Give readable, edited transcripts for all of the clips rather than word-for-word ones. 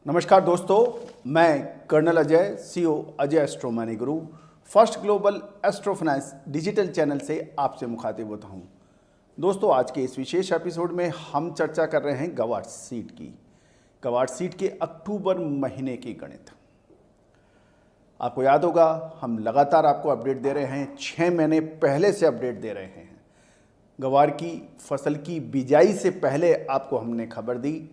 नमस्कार दोस्तों, मैं colonel Ajay, CEO Ajay astro money guru, first global astro finance digital channel से आपसे मुखातिब होता हूं। दोस्तों, आज के इस विशेष एपिसोड में हम चर्चा कर रहे हैं गवार सीट की। गवार सीट के अक्टूबर महीने की गणित। आपको याद होगा, हम लगातार आपको अपडेट दे रहे हैं, 6 महीने पहले से अपडेट दे रहे हैं। गवार की फसल की बिजाई से पहले आपको हमने खबर दी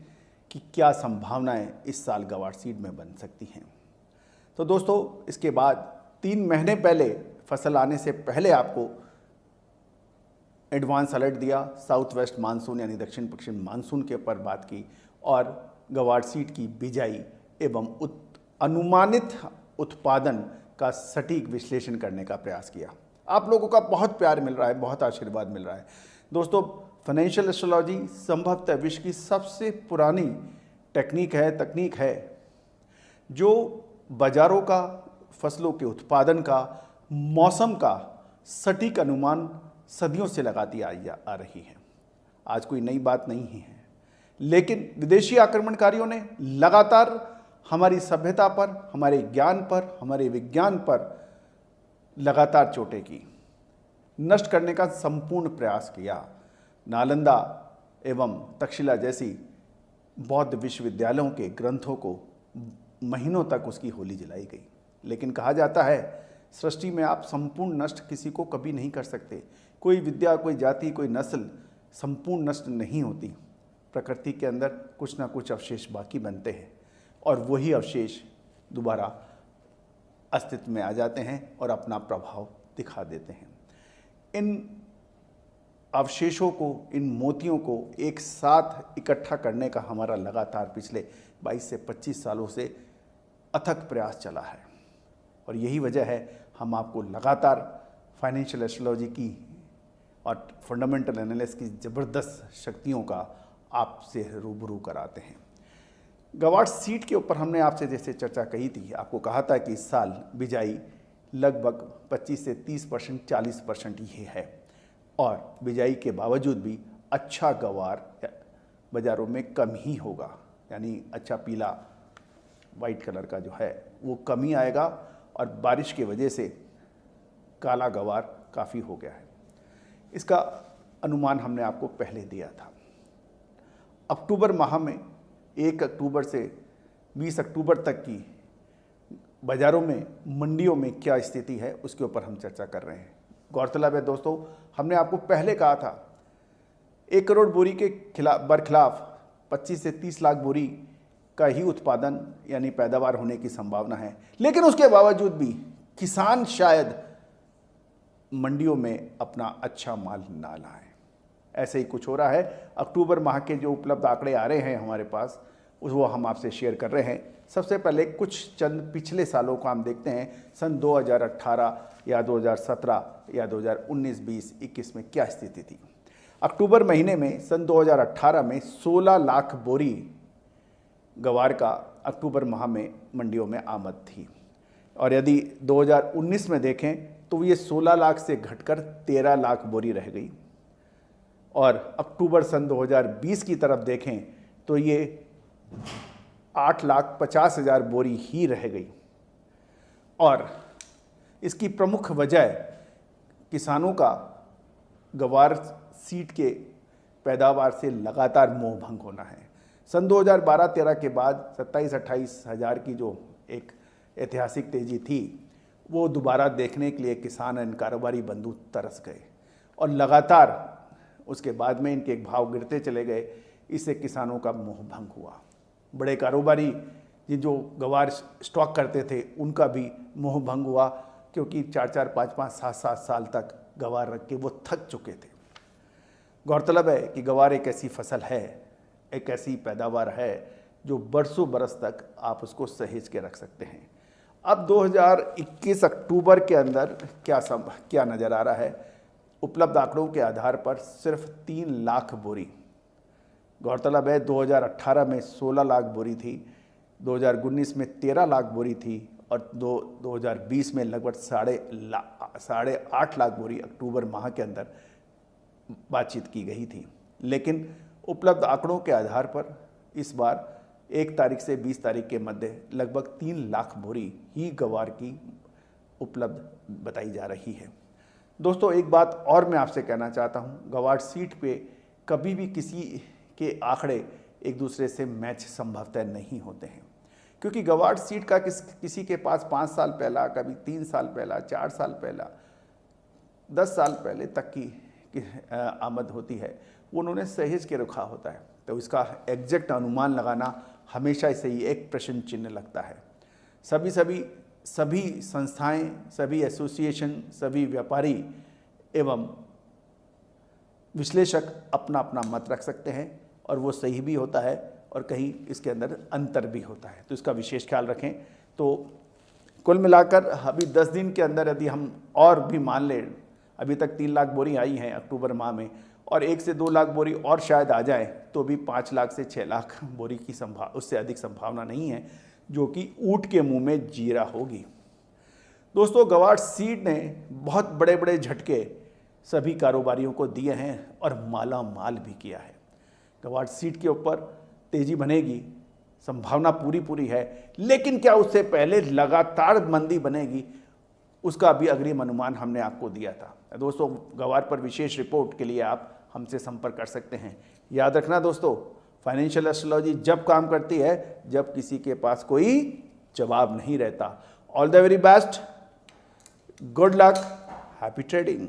कि क्या संभावनाएं इस साल गवार सीड में बन सकती हैं। तो दोस्तों, इसके बाद 3 महीने पहले फसल आने से पहले आपको एडवांस अलर्ट दिया, साउथ वेस्ट मानसून यानी दक्षिण पश्चिम मानसून के ऊपर बात की और गवार सीड की बिजाई एवं अनुमानित उत्पादन का सटीक विश्लेषण करने का प्रयास किया। आप लोगों का बहुत प्यार मिल रहा है, बहुत आशीर्वाद मिल रहा है। दोस्तों, फाइनेंशियल एस्ट्रोलॉजी संभवतः विश्व की सबसे पुरानी तकनीक है जो बाजारों का, फसलों के उत्पादन का, मौसम का सटीक अनुमान सदियों से लगाती आ रही है। आज कोई नई बात नहीं है, लेकिन विदेशी आक्रमणकारियों ने लगातार हमारी सभ्यता पर, हमारे ज्ञान पर, हमारे विज्ञान पर लगातार चोटें की, नष्ट करने का संपूर्ण प्रयास किया। नालंदा एवं तक्षशिला जैसी बौद्ध विश्वविद्यालयों के ग्रंथों को महीनों तक उसकी होली जलाई गई। लेकिन कहा जाता है, सृष्टि में आप संपूर्ण नष्ट किसी को कभी नहीं कर सकते। कोई विद्या, कोई जाति, कोई नस्ल संपूर्ण नष्ट नहीं होती। प्रकृति के अंदर कुछ ना कुछ अवशेष बाकी बनते हैं और वही अवशेष दोबारा अस्तित्व में आ जाते हैं और अपना प्रभाव दिखा देते हैं। इन अवशेषों को, इन मोतियों को एक साथ इकट्ठा करने का हमारा लगातार पिछले 22 से 25 सालों से अथक प्रयास चला है और यही वजह है हम आपको लगातार फाइनेंशियल एस्ट्रोलॉजी की और फंडामेंटल एनालिसिस की ज़बरदस्त शक्तियों का आपसे रूबरू कराते हैं। गवार सीड के ऊपर हमने आपसे जैसे चर्चा कही थी, आपको कहा था कि इस साल बिजाई लगभग 25 से 30%, 40% ये है और बिजाई के बावजूद भी अच्छा गवार बाज़ारों में कम ही होगा, यानी अच्छा पीला वाइट कलर का जो है वो कम ही आएगा और बारिश की वजह से काला गवार काफ़ी हो गया है। इसका अनुमान हमने आपको पहले दिया था। अक्टूबर माह में 1 अक्टूबर से 20 अक्टूबर तक की बाज़ारों में, मंडियों में क्या स्थिति है उसके ऊपर हम चर्चा कर रहे हैं। गौरतलब है दोस्तों, हमने आपको पहले कहा था 1 करोड़ बोरी के बरखिलाफ 25 से 30 लाख बोरी का ही उत्पादन यानी पैदावार होने की संभावना है। लेकिन उसके बावजूद भी किसान शायद मंडियों में अपना अच्छा माल ना लाए। ऐसे ही कुछ हो रहा है। अक्टूबर माह के जो उपलब्ध आंकड़े आ रहे हैं हमारे पास, वो हम आपसे शेयर कर रहे हैं। सबसे पहले कुछ चंद पिछले सालों को हम देखते हैं। सन 2018 या 2017 या 2019, 20, 21 में क्या स्थिति थी। अक्टूबर महीने में सन 2018 में 16 लाख बोरी गवार का अक्टूबर माह में मंडियों में आमद थी और यदि 2019 में देखें तो ये 16 लाख से घटकर 13 लाख बोरी रह गई और अक्टूबर सन 2020 की तरफ देखें तो ये 8,50,000 बोरी ही रह गई। और इसकी प्रमुख वजह किसानों का गवार सीड के पैदावार से लगातार मोह भंग होना है। सन 2012-13 के बाद 27-28 हज़ार की जो एक ऐतिहासिक तेज़ी थी, वो दोबारा देखने के लिए किसान एंड कारोबारी बंधु तरस गए और लगातार उसके बाद में इनके भाव गिरते चले गए। इससे किसानों का मोह भंग हुआ। बड़े कारोबारी जो गवार स्टॉक करते थे उनका भी मोह भंग हुआ, क्योंकि 4-4, 5-5, 7-7 साल तक गवार रख के वो थक चुके थे। गौरतलब है कि गवार एक ऐसी फसल है, एक ऐसी पैदावार है जो बरसों बरस तक आप उसको सहेज के रख सकते हैं। अब 2021 अक्टूबर के अंदर क्या नज़र आ रहा है, उपलब्ध आंकड़ों के आधार पर सिर्फ 3 लाख बोरी। गौरतलब है 2018 में 16 लाख बोरी थी, 2019 में 13 लाख बोरी थी और 2020 में लगभग 8.5 लाख बोरी अक्टूबर माह के अंदर बातचीत की गई थी। लेकिन उपलब्ध आंकड़ों के आधार पर इस बार 1 तारीख से 20 तारीख के मध्य लगभग 3 लाख बोरी ही गवार की उपलब्ध बताई जा रही है। दोस्तों, एक बात और मैं आपसे कहना चाहता हूँ, गवार सीट पे कभी भी किसी के आंकड़े एक दूसरे से मैच संभवतः नहीं होते हैं, क्योंकि गवार सीट का किसी के पास 5 साल पहला, कभी 3 साल पहला, 4 साल पहला, 10 साल पहले तक की आमद होती है, वो उन्होंने सहेज के रखा होता है। तो इसका एग्जैक्ट अनुमान लगाना हमेशा से ही एक प्रश्न चिन्ह लगता है। सभी संस्थाएं, सभी एसोसिएशन, सभी व्यापारी एवं विश्लेषक अपना अपना मत रख सकते हैं और वो सही भी होता है और कहीं इसके अंदर अंतर भी होता है, तो इसका विशेष ख्याल रखें। तो कुल मिलाकर अभी 10 दिन के अंदर यदि हम और भी मान लें, अभी तक 3 लाख बोरी आई हैं अक्टूबर माह में, और 1 से 2 लाख बोरी और शायद आ जाए, तो भी 5 लाख से 6 लाख बोरी की उससे अधिक संभावना नहीं है, जो कि ऊँट के मुंह में जीरा होगी। दोस्तों, गवार सीड ने बहुत बड़े बड़े झटके सभी कारोबारियों को दिए हैं और माला माल भी किया है। गवार सीट के ऊपर तेजी बनेगी, संभावना पूरी है, लेकिन क्या उससे पहले लगातार मंदी बनेगी, उसका भी अग्रिम अनुमान हमने आपको दिया था। दोस्तों, गवार पर विशेष रिपोर्ट के लिए आप हमसे संपर्क कर सकते हैं। याद रखना दोस्तों, फाइनेंशियल एस्ट्रोलॉजी जब काम करती है जब किसी के पास कोई जवाब नहीं रहता। All the very best, good luck, happy trading.